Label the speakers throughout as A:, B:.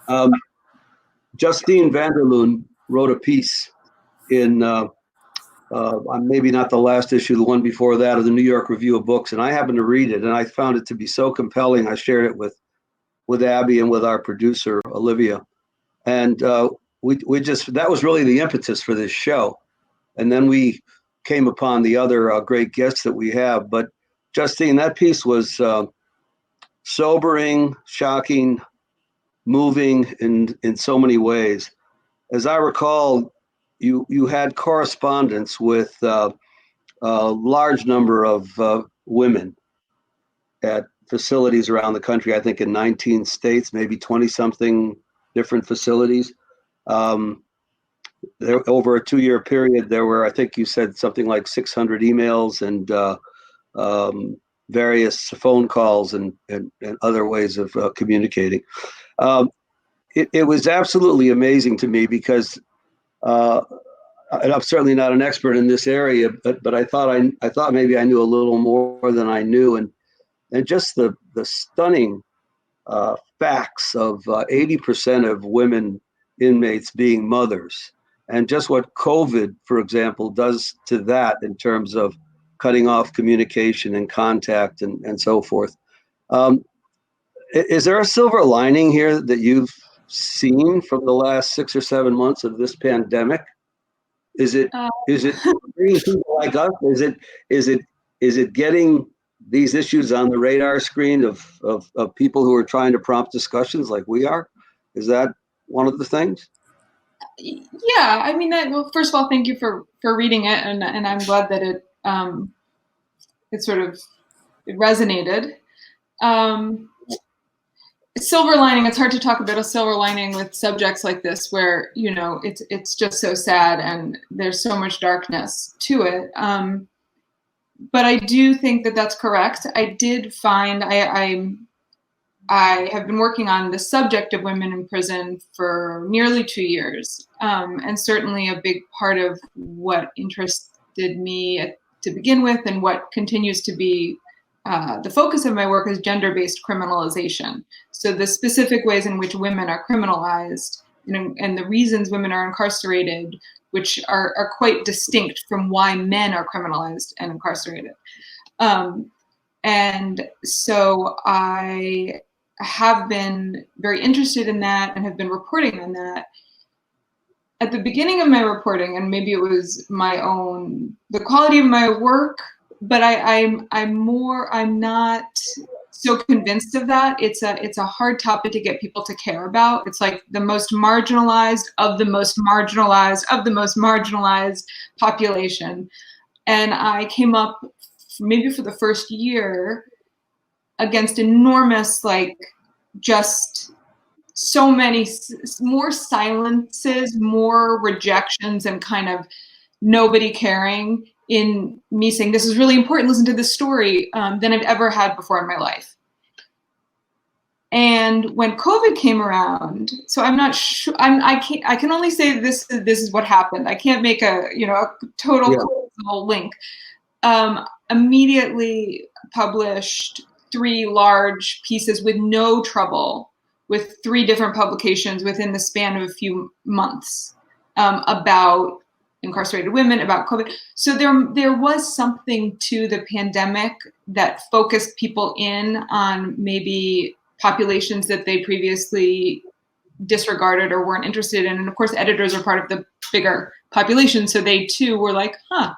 A: Um, Justine Leun wrote a piece in maybe not the last issue, the one before that, of the New York Review of Books, and I happened to read it, and I found it to be so compelling. I shared it with Abby and with our producer Olivia, and we just that was really the impetus for this show. And then we came upon the other great guests that we have. But Justine, that piece was sobering, shocking, moving in so many ways. As I recall, you had correspondence with a large number of women at facilities around the country. I think in 19 states, maybe 20 something different facilities. Um, over a 2-year period, there were, I think you said something like 600 emails and various phone calls and other ways of communicating. Um, it was absolutely amazing to me because and I'm certainly not an expert in this area, but I thought maybe I knew a little more than I knew, and just the stunning facts of 80% of women inmates being mothers, and just what COVID, for example, does to that in terms of cutting off communication and contact and so forth. Um, is there a silver lining here that you've seen from the last 6 or 7 months of this pandemic? Is it
B: Uh,
A: is it bringing people like us? Is it getting these issues on the radar screen of people who are trying to prompt discussions like we are? Is that one of the things?
B: yeah, I mean, well, first of all, thank you for reading it, and I'm glad that it sort of it resonated. Um, Silver lining. It's hard to talk about a silver lining with subjects like this, where it's just so sad and there's so much darkness to it. But I do think that that's correct. I did find I have been working on the subject of women in prison for nearly 2 years, and certainly a big part of what interested me to begin with, and what continues to be the focus of my work, is gender-based criminalization. So the specific ways in which women are criminalized, and the reasons women are incarcerated, which are quite distinct from why men are criminalized and incarcerated. Um, and so I have been very interested in that and have been reporting on that. At the beginning of my reporting, and maybe it was the quality of my work, but I'm not so convinced of that. It's a hard topic to get people to care about. It's like the most marginalized of the most marginalized of the most marginalized population. And I came up, maybe for the first year, against enormous, like, just so many more silences, more rejections, and kind of nobody caring, in me saying, this is really important, listen to this story, than I've ever had before in my life. And when COVID came around, so I'm not sure, I can only say this is what happened. I can't make a total
A: Yeah.
B: link. Immediately published 3 large pieces with no trouble, with 3 different publications within the span of a few months, about incarcerated women, about COVID. So there was something to the pandemic that focused people in on maybe populations that they previously disregarded or weren't interested in. And of course, editors are part of the bigger population, so they too were like, huh.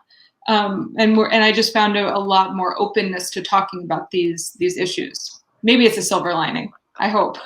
B: And I just found a lot more openness to talking about these issues. Maybe it's a silver lining, I hope.